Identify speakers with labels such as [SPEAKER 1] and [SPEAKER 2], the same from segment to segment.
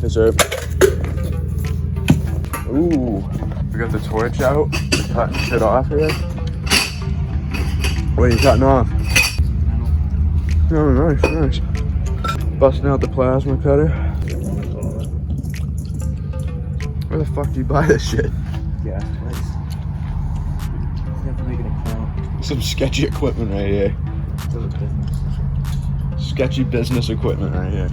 [SPEAKER 1] Yes, sir. Ooh, we got the torch out. We're cutting shit off here. What are you cutting off? Oh, nice, nice. Busting out the plasma cutter. Where the fuck do you buy this shit?
[SPEAKER 2] Gas place. You have to make an account.
[SPEAKER 1] Some sketchy equipment right here. Sketchy business equipment right here.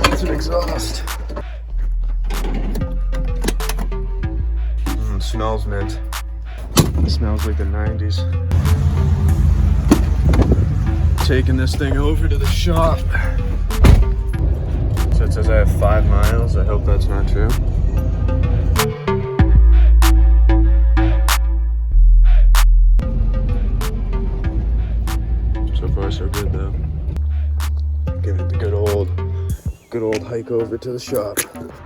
[SPEAKER 1] That's an exhaust. It smells mint. It smells like the 90s. Taking this thing over to the shop. So it says I have 5 miles. I hope that's not true. So far so good though. Giving it the good old hike over to the shop.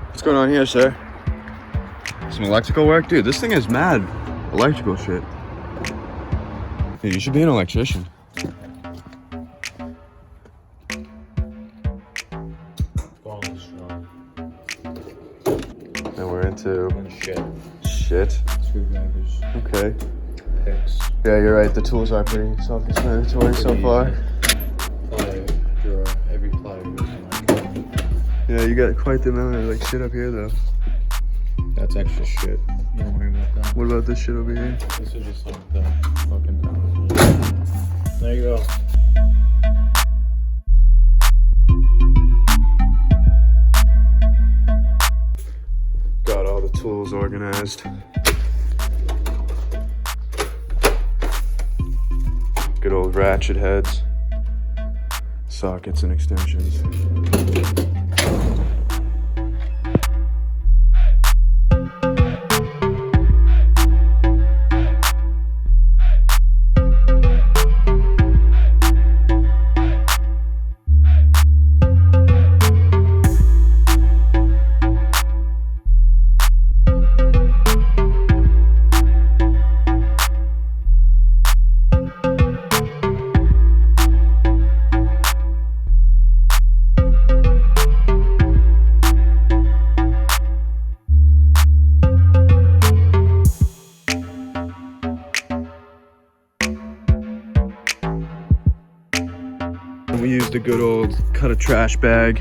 [SPEAKER 1] What's going on here, sir? Some electrical work? Dude, this thing is mad electrical shit. Dude, you should be an electrician. And we're into shit.
[SPEAKER 2] Screwdrivers.
[SPEAKER 1] Okay.
[SPEAKER 2] Picks.
[SPEAKER 1] Yeah, you're right. The tools are pretty self-explanatory so far.
[SPEAKER 2] Plier drawer. Every plier goes in like.
[SPEAKER 1] Yeah, you got quite the amount of like shit up here though.
[SPEAKER 2] That's extra shit. You don't worry about that.
[SPEAKER 1] What about this shit over here?
[SPEAKER 2] This is just like the fucking. There you go.
[SPEAKER 1] Got all the tools organized. Good old ratchet heads, sockets and extensions. We used a good old cut a trash bag,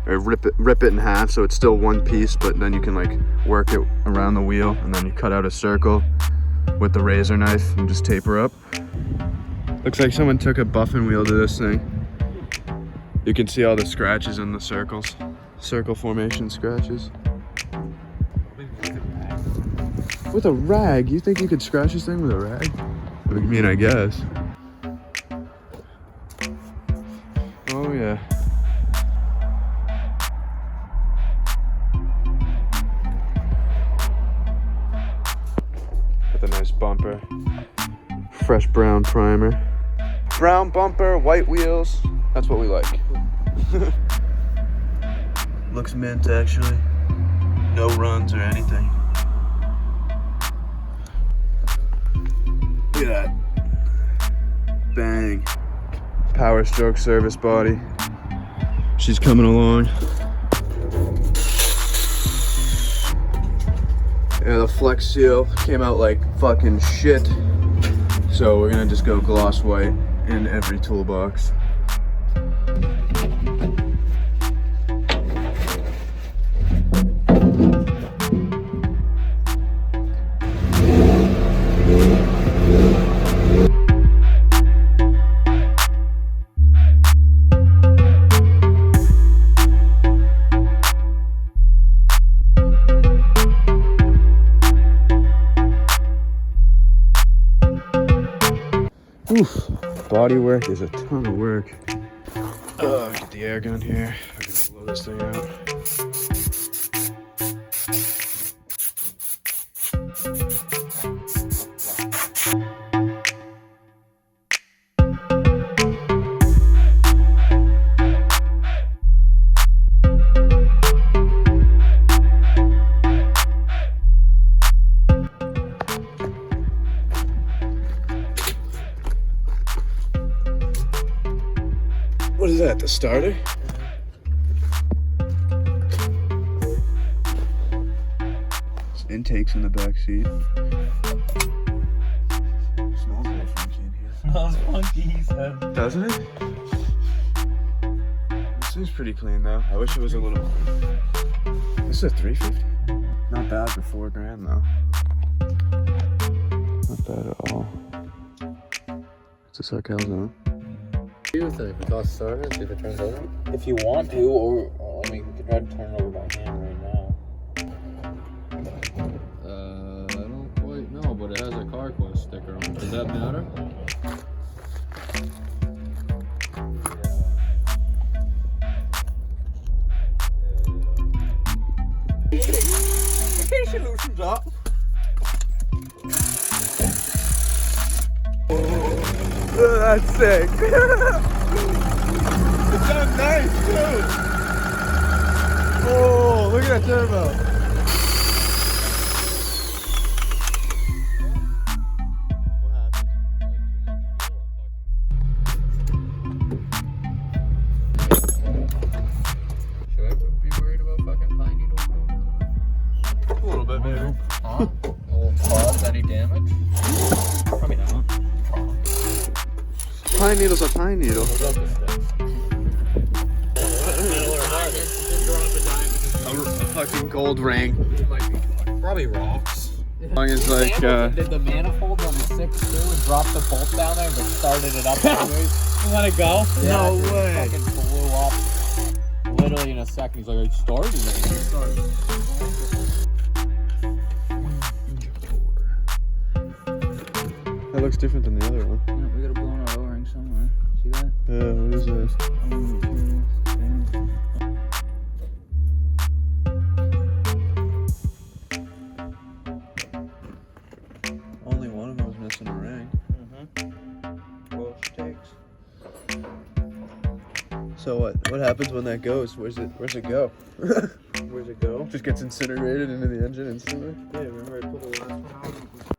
[SPEAKER 1] or rip it in half so it's still one piece, but then you can like work it around the wheel, and then you cut out a circle with the razor knife and just taper up. Looks like someone took a buffing wheel to this thing. You can see all the scratches in the circles, circle formation scratches. With a rag? You think you could scratch this thing with a rag? I mean, I guess. Oh yeah. With a nice bumper. Fresh brown primer. Brown bumper, white wheels. That's what we like. Looks mint actually. No runs or anything. Look at that. Bang. POWERSTROKE service body. She's coming along. Yeah, the Flex Seal came out like fucking shit. So we're gonna just go gloss white in every toolbox. Oof. Bodywork is a ton of work. Get the air gun here. I'm gonna blow this thing out. What is that, the starter? This intake's in the back seat. Smells a little funky in here.
[SPEAKER 2] Smells funky, he said.
[SPEAKER 1] Doesn't it? This seems pretty clean though. I wish it was a little... This is a 350? Not bad for $4,000 though. Not bad at all. Is this our calzone?
[SPEAKER 3] What do you think? We toss starter and see if it turns over?
[SPEAKER 2] If you want to, or I mean, you can try to turn it over by hand right now.
[SPEAKER 3] I don't quite know, but it has a CarQuest sticker on it. Does that matter?
[SPEAKER 2] In case it loosens up.
[SPEAKER 1] Oh, that's sick. It sounds nice too. Oh, look at that turbo. What happened?
[SPEAKER 3] Should I be worried about fucking pine needles?
[SPEAKER 1] A little bit, maybe.
[SPEAKER 3] Huh? Will it cause any damage?
[SPEAKER 2] Probably not.
[SPEAKER 1] Pine needle's a pine needle.
[SPEAKER 3] What about the sticks?
[SPEAKER 1] A fucking gold ring.
[SPEAKER 3] It might be probably rocks.
[SPEAKER 1] As long as like,
[SPEAKER 2] Did the manifold on the 6 too and dropped the bolt down there but started it up anyways? You let it go?
[SPEAKER 1] No
[SPEAKER 2] Yeah, it
[SPEAKER 1] way.
[SPEAKER 2] fucking blew up literally in a second. He's like, I started it.
[SPEAKER 1] that looks different than the other one.
[SPEAKER 2] Yeah, we got a blown out O-ring somewhere. See that?
[SPEAKER 1] Yeah, what is this? Only one of them was missing a ring.
[SPEAKER 2] Well, she takes.
[SPEAKER 1] So what happens when that goes? Where's it go?
[SPEAKER 2] Where's it go?
[SPEAKER 1] Just gets incinerated into the engine instantly?
[SPEAKER 2] Yeah, remember I pulled the last one out?